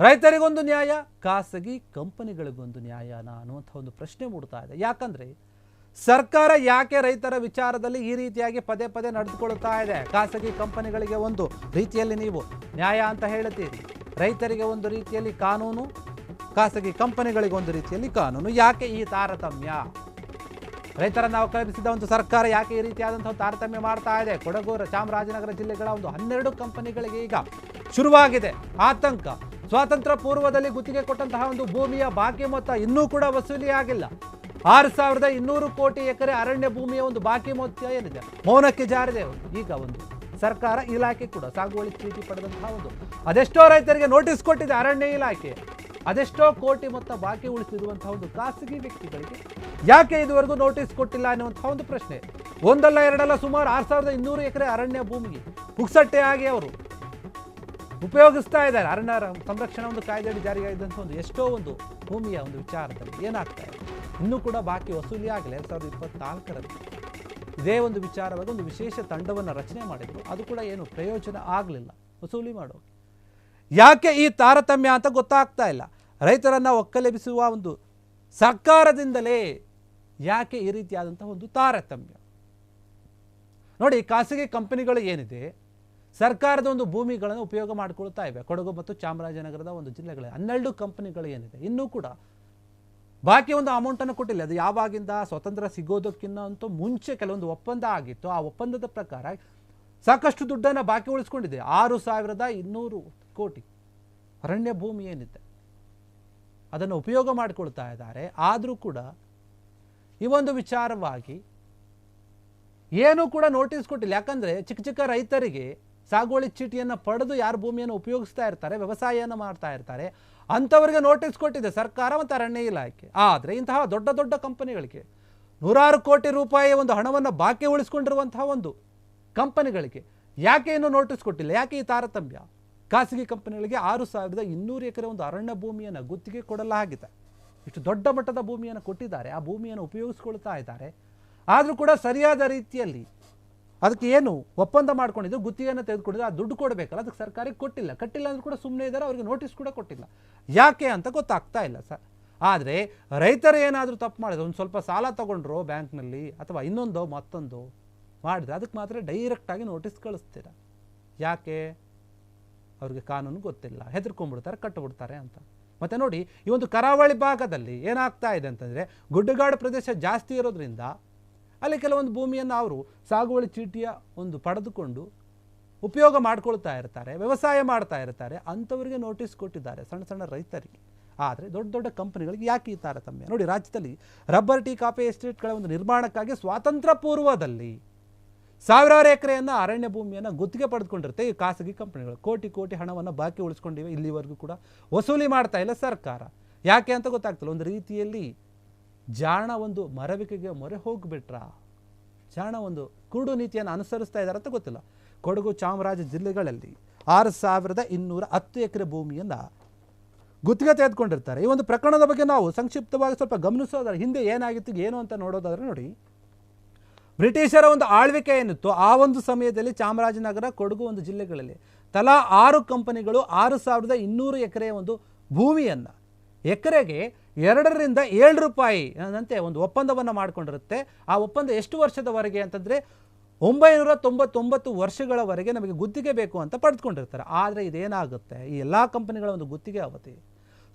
ರೈತರಿಗೊಂದು ನ್ಯಾಯ, ಖಾಸಗಿ ಕಂಪನಿಗಳಿಗೊಂದು ನ್ಯಾಯನ ಅನ್ನುವಂಥ ಒಂದು ಪ್ರಶ್ನೆ ಮೂಡ್ತಾ ಇದೆ. ಯಾಕಂದ್ರೆ ಸರ್ಕಾರ ಯಾಕೆ ರೈತರ ವಿಚಾರದಲ್ಲಿ ಈ ರೀತಿಯಾಗಿ ಪದೇ ಪದೇ ನಡೆದುಕೊಳ್ಳುತ್ತಾ ಇದೆ? ಖಾಸಗಿ ಕಂಪನಿಗಳಿಗೆ ಒಂದು ರೀತಿಯಲ್ಲಿ ನೀವು ನ್ಯಾಯ ಅಂತ ಹೇಳ್ತೀರಿ, ರೈತರಿಗೆ ಒಂದು ರೀತಿಯಲ್ಲಿ ಕಾನೂನು, ಖಾಸಗಿ ಕಂಪನಿಗಳಿಗೆ ಒಂದು ರೀತಿಯಲ್ಲಿ ಕಾನೂನು. ಯಾಕೆ ಈ ತಾರತಮ್ಯ? ರೈತರನ್ನು ಅವಲಂಬಿಸಿದ ಒಂದು ಸರ್ಕಾರ ಯಾಕೆ ಈ ರೀತಿಯಾದಂತಹ ತಾರತಮ್ಯ ಮಾಡ್ತಾ ಇದೆ? ಕೊಡಗು, ಚಾಮರಾಜನಗರ ಜಿಲ್ಲೆಗಳ ಒಂದು 12 ಕಂಪನಿಗಳಿಗೆ ಈಗ ಶುರುವಾಗಿದೆ ಆತಂಕ. ಸ್ವಾತಂತ್ರ್ಯ ಪೂರ್ವದಲ್ಲಿ ಗುತ್ತಿಗೆ ಕೊಟ್ಟಂತಹ ಒಂದು ಭೂಮಿಯ ಬಾಕಿ ಮೊತ್ತ ಇನ್ನೂ ಕೂಡ ವಸೂಲಿ ಆಗಿಲ್ಲ. 6200 ಕೋಟಿ ಎಕರೆ ಅರಣ್ಯ ಭೂಮಿಯ ಒಂದು ಬಾಕಿ ಮೊತ್ತ ಏನಿದೆ ಮೌನಕ್ಕೆ ಜಾರಿದೆ. ಈಗ ಒಂದು ಸರ್ಕಾರ ಇಲಾಖೆ ಕೂಡ ಸಾಗುವಳಿ ಚೀಟಿ ಪಡೆದಂತಹ ಒಂದು ಅದೆಷ್ಟೋ ರೈತರಿಗೆ ನೋಟಿಸ್ ಕೊಟ್ಟಿದೆ ಅರಣ್ಯ ಇಲಾಖೆ. ಅದೆಷ್ಟೋ ಕೋಟಿ ಮೊತ್ತ ಬಾಕಿ ಉಳಿಸಿರುವಂತಹ ಒಂದು ಖಾಸಗಿ ವ್ಯಕ್ತಿಗಳಿಗೆ ಯಾಕೆ ಇದುವರೆಗೂ ನೋಟಿಸ್ ಕೊಟ್ಟಿಲ್ಲ ಅನ್ನುವಂತಹ ಒಂದು ಪ್ರಶ್ನೆ. ಒಂದಲ್ಲ ಎರಡಲ್ಲ ಸುಮಾರು 6200 ಎಕರೆ ಅರಣ್ಯ ಭೂಮಿಗೆ ಪುಕ್ಸಟ್ಟೆಯಾಗಿ ಅವರು ಉಪಯೋಗಿಸ್ತಾ ಇದ್ದಾರೆ. ಅರಣ್ಯ ಸಂರಕ್ಷಣಾ ಒಂದು ಕಾಯ್ದೆಯಡಿ ಜಾರಿಯಾಗಿದ್ದಂಥ ಒಂದು ಎಷ್ಟೋ ಒಂದು ಭೂಮಿಯ ಒಂದು ವಿಚಾರದಲ್ಲಿ ಏನಾಗ್ತಾ ಇದೆ, ಇನ್ನೂ ಕೂಡ ಬಾಕಿ ವಸೂಲಿ ಆಗಿಲ್ಲ. 2024ರಲ್ಲಿ ಇದೇ ಒಂದು ವಿಚಾರವಾಗಿ ಒಂದು ವಿಶೇಷ ತಂಡವನ್ನು ರಚನೆ ಮಾಡಿದ್ರು. ಅದು ಕೂಡ ಏನು ಪ್ರಯೋಜನ ಆಗಲಿಲ್ಲ ವಸೂಲಿ ಮಾಡೋ. ಯಾಕೆ ಈ ತಾರತಮ್ಯ ಅಂತ ಗೊತ್ತಾಗ್ತಾ ಇಲ್ಲ. ರೈತರನ್ನು ಒಕ್ಕಲೆಬ್ಬಿಸುವ ಒಂದು ಸರ್ಕಾರದಿಂದಲೇ ಯಾಕೆ ಈ ರೀತಿಯಾದಂತಹ ಒಂದು ತಾರತಮ್ಯ? ನೋಡಿ, ಖಾಸಗಿ ಕಂಪನಿಗಳು ಏನಿದೆ ಸರ್ಕಾರದ ಒಂದು ಭೂಮಿಗಳನ್ನು ಉಪಯೋಗ ಮಾಡಿಕೊಳ್ತಾ ಇವೆ. ಕೊಡಗು ಮತ್ತು ಚಾಮರಾಜನಗರದ ಒಂದು ಜಿಲ್ಲೆಗಳ 12 ಕಂಪನಿಗಳು ಏನಿದೆ ಇನ್ನೂ ಕೂಡ ಬಾಕಿ ಒಂದು ಅಮೌಂಟನ್ನು ಕೊಟ್ಟಿಲ್ಲ. ಅದು ಯಾವಾಗಿಂದ ಸ್ವತಂತ್ರ ಸಿಗೋದಕ್ಕಿಂತ ಅಂತೂ ಮುಂಚೆ ಕೆಲವೊಂದು ಒಪ್ಪಂದ ಆಗಿತ್ತು. ಆ ಒಪ್ಪಂದದ ಪ್ರಕಾರ ಸಾಕಷ್ಟು ದುಡ್ಡನ್ನು ಬಾಕಿ ಉಳಿಸ್ಕೊಂಡಿದೆ. 6200 ಕೋಟಿ ಅರಣ್ಯ ಭೂಮಿ ಏನಿದೆ ಅದನ್ನು ಉಪಯೋಗ ಮಾಡಿಕೊಳ್ತಾ ಇದ್ದಾರೆ. ಆದರೂ ಕೂಡ ಈ ಒಂದು ವಿಚಾರವಾಗಿ ಏನೂ ಕೂಡ ನೋಟಿಸ್ ಕೊಟ್ಟಿಲ್ಲ. ಯಾಕಂದರೆ ಚಿಕ್ಕ ಚಿಕ್ಕ ರೈತರಿಗೆ ಸಾಗುವಳಿ ಚೀಟಿಯನ್ನು ಪಡೆದು ಯಾರು ಭೂಮಿಯನ್ನು ಉಪಯೋಗಿಸ್ತಾ ಇರ್ತಾರೆ, ವ್ಯವಸಾಯವನ್ನು ಮಾಡ್ತಾ ಇರ್ತಾರೆ, ಅಂಥವರಿಗೆ ನೋಟಿಸ್ ಕೊಟ್ಟಿದೆ ಸರ್ಕಾರ ಮತ್ತು ಅರಣ್ಯ ಇಲಾಖೆ. ಆದರೆ ಇಂತಹ ದೊಡ್ಡ ದೊಡ್ಡ ಕಂಪನಿಗಳಿಗೆ ನೂರಾರು ಕೋಟಿ ರೂಪಾಯಿ ಒಂದು ಹಣವನ್ನು ಬಾಕಿ ಉಳಿಸ್ಕೊಂಡಿರುವಂತಹ ಒಂದು ಕಂಪನಿಗಳಿಗೆ ಯಾಕೆ ಇನ್ನೂ ನೋಟಿಸ್ ಕೊಟ್ಟಿಲ್ಲ? ಯಾಕೆ ಈ ತಾರತಮ್ಯ? ಖಾಸಗಿ ಕಂಪನಿಗಳಿಗೆ 6200 ಎಕರೆ ಒಂದು ಅರಣ್ಯ ಭೂಮಿಯನ್ನು ಗುತ್ತಿಗೆ ಕೊಡಲಾಗಿದೆ. ಇಷ್ಟು ದೊಡ್ಡ ಮಟ್ಟದ ಭೂಮಿಯನ್ನು ಕೊಟ್ಟಿದ್ದಾರೆ, ಆ ಭೂಮಿಯನ್ನು ಉಪಯೋಗಿಸ್ಕೊಳ್ತಾ ಇದ್ದಾರೆ. ಆದರೂ ಕೂಡ ಸರಿಯಾದ ರೀತಿಯಲ್ಲಿ ಅದಕ್ಕೆ ಏನು ಒಪ್ಪಂದ ಮಾಡ್ಕೊಂಡಿದ್ದು, ಗುತ್ತಿಗೆಯನ್ನು ತೆಗೆದುಕೊಂಡಿದ್ದು, ಆ ದುಡ್ಡು ಕೊಡಬೇಕಲ್ಲ, ಅದಕ್ಕೆ ಸರ್ಕಾರಕ್ಕೆ ಕೊಟ್ಟಿಲ್ಲ. ಕಟ್ಟಿಲ್ಲ ಅಂದ್ರೂ ಕೂಡ ಸುಮ್ಮನೆ ಇದ್ದಾರೆ, ಅವರಿಗೆ ನೋಟಿಸ್ ಕೂಡ ಕೊಟ್ಟಿಲ್ಲ. ಯಾಕೆ ಅಂತ ಗೊತ್ತಾಗ್ತಾ ಇಲ್ಲ ಸರ್. ಆದರೆ ರೈತರು ಏನಾದರೂ ತಪ್ಪು ಮಾಡಿದ್ರು, ಒಂದು ಸ್ವಲ್ಪ ಸಾಲ ತಗೊಂಡ್ರು ಬ್ಯಾಂಕ್ನಲ್ಲಿ ಅಥವಾ ಇನ್ನೊಂದು ಮತ್ತೊಂದು ಮಾಡಿದ್ರೆ ಅದಕ್ಕೆ ಮಾತ್ರ ಡೈರೆಕ್ಟಾಗಿ ನೋಟಿಸ್ ಕಳಿಸ್ತೀರ. ಯಾಕೆ? ಅವ್ರಿಗೆ ಕಾನೂನು ಗೊತ್ತಿಲ್ಲ, ಹೆದರ್ಕೊಂಡ್ಬಿಡ್ತಾರೆ, ಕಟ್ಟಿಬಿಡ್ತಾರೆ ಅಂತ. ಮತ್ತು ನೋಡಿ, ಈ ಒಂದು ಕರಾವಳಿ ಭಾಗದಲ್ಲಿ ಏನಾಗ್ತಾ ಇದೆ ಅಂತಂದರೆ ಗುಡ್ಡಗಾಡು ಪ್ರದೇಶ ಜಾಸ್ತಿ ಇರೋದ್ರಿಂದ ಅಲ್ಲಿ ಕೆಲವೊಂದು ಭೂಮಿಯನ್ನು ಅವರು ಸಾಗುವಳಿ ಚೀಟಿಯ ಒಂದು ಪಡೆದುಕೊಂಡು ಉಪಯೋಗ ಮಾಡ್ಕೊಳ್ತಾ ಇರ್ತಾರೆ, ವ್ಯವಸಾಯ ಮಾಡ್ತಾ ಇರ್ತಾರೆ. ಅಂಥವರಿಗೆ ನೋಟಿಸ್ ಕೊಟ್ಟಿದ್ದಾರೆ, ಸಣ್ಣ ಸಣ್ಣ ರೈತರಿಗೆ. ಆದರೆ ದೊಡ್ಡ ದೊಡ್ಡ ಕಂಪನಿಗಳಿಗೆ ಯಾಕೆ ಈ ತಾರತಮ್ಯ? ನೋಡಿ, ರಾಜ್ಯದಲ್ಲಿ ರಬ್ಬರ್ ಟೀ ಕಾಫಿ ಎಸ್ಟೇಟ್ಗಳ ಒಂದು ನಿರ್ಮಾಣಕ್ಕಾಗಿ ಸ್ವಾತಂತ್ರ್ಯ ಪೂರ್ವದಲ್ಲಿ ಸಾವಿರಾರು ಎಕರೆಯನ್ನು ಅರಣ್ಯ ಭೂಮಿಯನ್ನು ಗುತ್ತಿಗೆ ಪಡೆದುಕೊಂಡಿರುತ್ತೆ ಈ ಖಾಸಗಿ ಕಂಪನಿಗಳು. ಕೋಟಿ ಕೋಟಿ ಹಣವನ್ನು ಬಾಕಿ ಉಳಿಸ್ಕೊಂಡಿವೆ, ಇಲ್ಲಿವರೆಗೂ ಕೂಡ ವಸೂಲಿ ಮಾಡ್ತಾ ಇಲ್ಲ ಸರ್ಕಾರ. ಯಾಕೆ ಅಂತ ಗೊತ್ತಾಗ್ತಿಲ್ಲ. ಒಂದು ರೀತಿಯಲ್ಲಿ ಜಾಣ ಒಂದು ಮರವಿಕೆಗೆ ಮೊರೆ ಹೋಗಿಬಿಟ್ರ, ಜಾಣ ಒಂದು ಕುರುಡು ನೀತಿಯನ್ನು ಅನುಸರಿಸ್ತಾ ಇದ್ದಾರೆ ಅಂತ ಗೊತ್ತಿಲ್ಲ. ಕೊಡಗು ಚಾಮರಾಜ ಜಿಲ್ಲೆಗಳಲ್ಲಿ 6210 ಎಕರೆ ಭೂಮಿಯನ್ನು ಗುತ್ತಿಗೆ ತೆಗೆದುಕೊಂಡಿರ್ತಾರೆ. ಈ ಒಂದು ಪ್ರಕರಣದ ಬಗ್ಗೆ ನಾವು ಸಂಕ್ಷಿಪ್ತವಾಗಿ ಸ್ವಲ್ಪ ಗಮನಿಸೋದಾದ್ರೆ ಹಿಂದೆ ಏನಾಗಿತ್ತು ಏನು ಅಂತ ನೋಡೋದಾದ್ರೆ, ನೋಡಿ, ಬ್ರಿಟಿಷರ ಒಂದು ಆಳ್ವಿಕೆ ಏನಿತ್ತು ಆ ಒಂದು ಸಮಯದಲ್ಲಿ ಚಾಮರಾಜನಗರ, ಕೊಡಗು ಒಂದು ಜಿಲ್ಲೆಗಳಲ್ಲಿ ತಲಾ 6 ಕಂಪನಿಗಳು 6200 ಎಕರೆಯ ಒಂದು ಭೂಮಿಯನ್ನು ಎಕರೆಗೆ 2 ರಿಂದ 7 ರೂಪಾಯಿ ಅಂತೆ ಒಂದು ಒಪ್ಪಂದವನ್ನು ಮಾಡಿಕೊಂಡಿರುತ್ತೆ. ಆ ಒಪ್ಪಂದ ಎಷ್ಟು ವರ್ಷದವರೆಗೆ ಅಂತಂದರೆ 999 ವರ್ಷಗಳವರೆಗೆ ನಮಗೆ ಗುತ್ತಿಗೆ ಬೇಕು ಅಂತ ಪಡೆದುಕೊಂಡಿರ್ತಾರೆ. ಆದರೆ ಇದೇನಾಗುತ್ತೆ, ಈ ಎಲ್ಲ ಕಂಪನಿಗಳ ಒಂದು ಗುತ್ತಿಗೆ ಅವಧಿ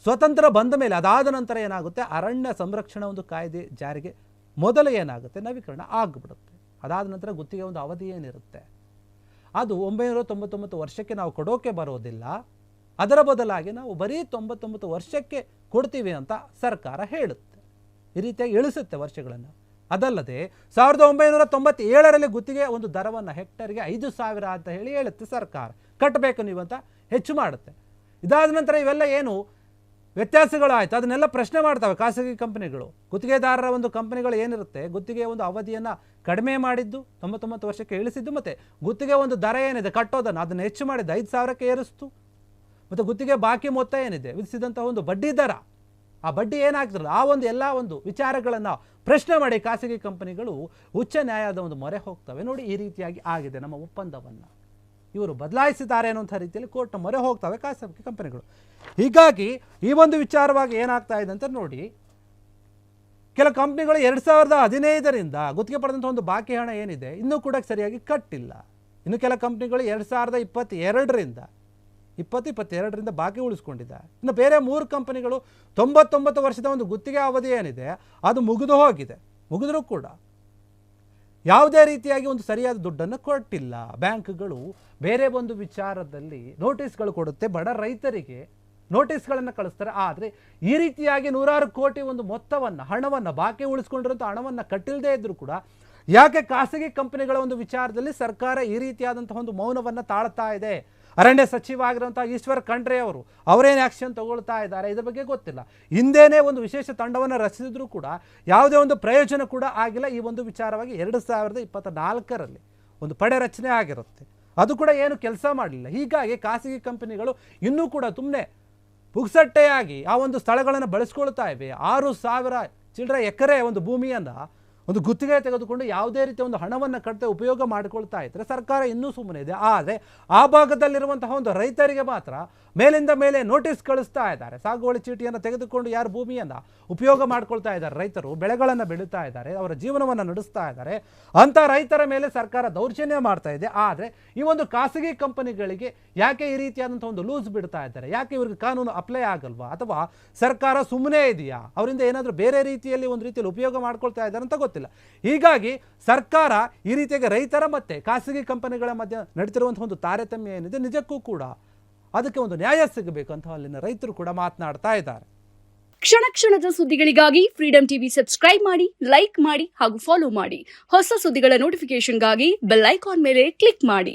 ಸ್ವತಂತ್ರ ಬಂದ ಮೇಲೆ ಅದಾದ ನಂತರ ಏನಾಗುತ್ತೆ, ಅರಣ್ಯ ಸಂರಕ್ಷಣಾ ಒಂದು ಕಾಯ್ದೆ ಜಾರಿಗೆ ಮೊದಲು ಏನಾಗುತ್ತೆ, ನವೀಕರಣ ಆಗಿಬಿಡುತ್ತೆ. ಅದಾದ ನಂತರ ಗುತ್ತಿಗೆ ಒಂದು ಅವಧಿ ಏನಿರುತ್ತೆ ಅದು 999 ವರ್ಷಕ್ಕೆ ನಾವು ಕೊಡೋಕೆ ಬರೋದಿಲ್ಲ. ಅದರ ಬದಲಾಗಿ ನಾವು ಬರೀ 99 ವರ್ಷಕ್ಕೆ ಕೊಡ್ತೀವಿ ಅಂತ ಸರ್ಕಾರ ಹೇಳುತ್ತೆ. ಈ ರೀತಿಯಾಗಿ ಇಳಿಸುತ್ತೆ ವರ್ಷಗಳನ್ನು. ಅದಲ್ಲದೆ 1997ರಲ್ಲಿ ಗುತ್ತಿಗೆ ಒಂದು ದರವನ್ನು ಹೆಕ್ಟರ್ಗೆ 5000 ಅಂತ ಹೇಳುತ್ತೆ ಸರ್ಕಾರ, ಕಟ್ಟಬೇಕು ನೀವು ಅಂತ ಹೆಚ್ಚು ಮಾಡುತ್ತೆ. ಇದಾದ ನಂತರ ಇವೆಲ್ಲ ಏನು ವ್ಯತ್ಯಾಸಗಳು ಆಯಿತು ಅದನ್ನೆಲ್ಲ ಪ್ರಶ್ನೆ ಮಾಡ್ತವೆ ಖಾಸಗಿ ಕಂಪನಿಗಳು. ಗುತ್ತಿಗೆದಾರರ ಒಂದು ಕಂಪನಿಗಳು ಏನಿರುತ್ತೆ, ಗುತ್ತಿಗೆ ಒಂದು ಅವಧಿಯನ್ನು ಕಡಿಮೆ ಮಾಡಿದ್ದು 99 ವರ್ಷಕ್ಕೆ ಇಳಿಸಿದ್ದು, ಮತ್ತು ಗುತ್ತಿಗೆ ಒಂದು ದರ ಏನಿದೆ ಕಟ್ಟೋದನ್ನು ಅದನ್ನು ಹೆಚ್ಚು ಮಾಡಿದ್ದು 5000ಕ್ಕೆ ಏರಿಸ್ತು. ಮತ್ತು ಗುತ್ತಿಗೆ ಬಾಕಿ ಮೊತ್ತ ಏನಿದೆ ವಿಧಿಸಿದಂತಹ ಒಂದು ಬಡ್ಡಿ ದರ, ಆ ಬಡ್ಡಿ ಏನಾಗ್ತಿರಲ್ಲ, ಆ ಒಂದು ಎಲ್ಲ ಒಂದು ವಿಚಾರಗಳನ್ನು ಪ್ರಶ್ನೆ ಮಾಡಿ ಖಾಸಗಿ ಕಂಪನಿಗಳು ಉಚ್ಚ ನ್ಯಾಯಾಲಯದ ಒಂದು ಮೊರೆ ಹೋಗ್ತವೆ. ನೋಡಿ, ಈ ರೀತಿಯಾಗಿ ಆಗಿದೆ ನಮ್ಮ ಒಪ್ಪಂದವನ್ನು. ಇವರು ಬದಲಾಯಿಸಿದ್ದಾರೆ ಅನ್ನುವಂಥ ರೀತಿಯಲ್ಲಿ ಕೋರ್ಟ್ನ ಮೊರೆ ಹೋಗ್ತವೆ ಖಾಸಗಿ ಕಂಪನಿಗಳು. ಹೀಗಾಗಿ ಈ ಒಂದು ವಿಚಾರವಾಗಿ ಏನಾಗ್ತಾ ಇದೆ ಅಂತ ನೋಡಿ, ಕೆಲ ಕಂಪ್ನಿಗಳು 2015ರಿಂದ ಗುತ್ತಿಗೆ ಪಡೆದಂಥ ಒಂದು ಬಾಕಿ ಹಣ ಏನಿದೆ ಇನ್ನೂ ಕೂಡ ಸರಿಯಾಗಿ ಕಟ್ಟಿಲ್ಲ. ಇನ್ನು ಕೆಲ ಕಂಪ್ನಿಗಳು 2022ರಿಂದ ಬಾಕಿ ಉಳಿಸ್ಕೊಂಡಿದೆ. ಇನ್ನು ಬೇರೆ 3 ಕಂಪನಿಗಳು 99 ವರ್ಷದ ಒಂದು ಗುತ್ತಿಗೆ ಅವಧಿ ಏನಿದೆ ಅದು ಮುಗಿದು ಹೋಗಿದೆ. ಮುಗಿದ್ರೂ ಕೂಡ ಯಾವುದೇ ರೀತಿಯಾಗಿ ಒಂದು ಸರಿಯಾದ ದುಡ್ಡನ್ನು ಕೊಟ್ಟಿಲ್ಲ. ಬ್ಯಾಂಕ್ಗಳು ಬೇರೆ ಒಂದು ವಿಚಾರದಲ್ಲಿ ನೋಟಿಸ್ಗಳು ಕೊಡುತ್ತೆ, ಬಡ ರೈತರಿಗೆ ನೋಟಿಸ್ಗಳನ್ನು ಕಳಿಸ್ತಾರೆ. ಆದರೆ ಈ ರೀತಿಯಾಗಿ 100 ಕೋಟಿ ಒಂದು ಹಣವನ್ನು ಬಾಕಿ ಉಳಿಸ್ಕೊಂಡಿರೋಂಥ ಹಣವನ್ನು ಕಟ್ಟಿಲ್ಲದೆ ಇದ್ದರೂ ಕೂಡ ಯಾಕೆ ಖಾಸಗಿ ಕಂಪನಿಗಳ ಒಂದು ವಿಚಾರದಲ್ಲಿ ಸರ್ಕಾರ ಈ ರೀತಿಯಾದಂತಹ ಒಂದು ಮೌನವನ್ನು ತಾಳ್ತಾ ಇದೆ? ಅರಣ್ಯ ಸಚಿವ ಆಗಿರುವಂಥ ಈಶ್ವರ್ ಖಂಡ್ರೆ ಅವರೇನು ಆ್ಯಕ್ಷನ್ ತಗೊಳ್ತಾ ಇದ್ದಾರೆ ಇದ್ರ ಬಗ್ಗೆ ಗೊತ್ತಿಲ್ಲ. ಹಿಂದೇನೆ ಒಂದು ವಿಶೇಷ ತಂಡವನ್ನು ರಚಿಸಿದ್ರು ಕೂಡ ಯಾವುದೇ ಒಂದು ಪ್ರಯೋಜನ ಕೂಡ ಆಗಿಲ್ಲ. ಈ ಒಂದು ವಿಚಾರವಾಗಿ 2024ರಲ್ಲಿ ಒಂದು ಪಡೆ ರಚನೆ ಆಗಿರುತ್ತೆ, ಅದು ಕೂಡ ಏನು ಕೆಲಸ ಮಾಡಲಿಲ್ಲ. ಹೀಗಾಗಿ ಖಾಸಗಿ ಕಂಪನಿಗಳು ಇನ್ನೂ ಕೂಡ ಸುಮ್ಮನೆ ಪುಕ್ಸಟ್ಟೆಯಾಗಿ ಆ ಒಂದು ಸ್ಥಳಗಳನ್ನು ಬಳಸ್ಕೊಳ್ತಾ ಇವೆ. 6,000 ಚಿಲ್ಲರೆ ಎಕರೆ ಒಂದು ಭೂಮಿಯನ್ನು ಒಂದು ಗುತ್ತಿಗೆ ತೆಗೆದುಕೊಂಡು ಯಾವುದೇ ರೀತಿಯ ಒಂದು ಹಣವನ್ನು ಕಟ್ಟದೆ ಉಪಯೋಗ ಮಾಡಿಕೊಳ್ತಾ ಇದ್ದರೆ ಸರ್ಕಾರ ಇನ್ನೂ ಸುಮ್ಮನೆ ಇದೆ. ಆದರೆ ಆ ಭಾಗದಲ್ಲಿರುವಂತಹ ಒಂದು ರೈತರಿಗೆ ಮಾತ್ರ ಮೇಲಿಂದ ಮೇಲೆ ನೋಟಿಸ್ ಕಳಿಸ್ತಾ ಇದ್ದಾರೆ. ಸಾಗುವಳಿ ಚೀಟಿಯನ್ನು ತೆಗೆದುಕೊಂಡು ಯಾರು ಭೂಮಿಯನ್ನು ಉಪಯೋಗ ಮಾಡ್ಕೊಳ್ತಾ ಇದ್ದಾರೆ, ರೈತರು ಬೆಳೆಗಳನ್ನು ಬೆಳೀತಾ ಇದ್ದಾರೆ, ಅವರ ಜೀವನವನ್ನು ನಡೆಸ್ತಾ ಇದ್ದಾರೆ, ಅಂಥ ರೈತರ ಮೇಲೆ ಸರ್ಕಾರ ದೌರ್ಜನ್ಯ ಮಾಡ್ತಾ ಇದೆ. ಆದರೆ ಈ ಒಂದು ಖಾಸಗಿ ಕಂಪನಿಗಳಿಗೆ ಯಾಕೆ ಈ ರೀತಿಯಾದಂಥ ಒಂದು ಲೂಸ್ ಬಿಡ್ತಾ ಇದ್ದಾರೆ? ಯಾಕೆ ಇವ್ರಿಗೆ ಕಾನೂನು ಅಪ್ಲೈ ಆಗಲ್ವಾ? ಅಥವಾ ಸರ್ಕಾರ ಸುಮ್ಮನೆ ಇದೆಯಾ? ಅವರಿಂದ ಏನಾದರೂ ಬೇರೆ ರೀತಿಯಲ್ಲಿ ಒಂದು ರೀತಿಯಲ್ಲಿ ಉಪಯೋಗ ಮಾಡ್ಕೊಳ್ತಾ ಇದ್ದಾರೆ ಅಂತ ಗೊತ್ತಿಲ್ಲ. ಹೀಗಾಗಿ ಸರ್ಕಾರ ಈ ರೀತಿಯಾಗಿ ರೈತರ ಮತ್ತು ಖಾಸಗಿ ಕಂಪನಿಗಳ ಮಧ್ಯೆ ನಡೀತಿರುವಂಥ ಒಂದು ತಾರತಮ್ಯ ಏನಿದೆ ನಿಜಕ್ಕೂ ಕೂಡ ಅದಕ್ಕೆ ಒಂದು ನ್ಯಾಯ ಸಿಗಬೇಕು ಅಂತ ಅಲ್ಲಿನ ರೈತರು ಕೂಡ ಮಾತನಾಡ್ತಾ ಇದ್ದಾರೆ. ಕ್ಷಣ ಕ್ಷಣದ ಸುದ್ದಿಗಳಿಗಾಗಿ ಫ್ರೀಡಂ ಟಿವಿ ಸಬ್ಸ್ಕ್ರೈಬ್ ಮಾಡಿ, ಲೈಕ್ ಮಾಡಿ ಹಾಗೂ ಫಾಲೋ ಮಾಡಿ. ಹೊಸ ಸುದ್ದಿಗಳ ನೋಟಿಫಿಕೇಶನ್ಗಾಗಿ ಬೆಲ್ ಐಕಾನ್ ಮೇಲೆ ಕ್ಲಿಕ್ ಮಾಡಿ.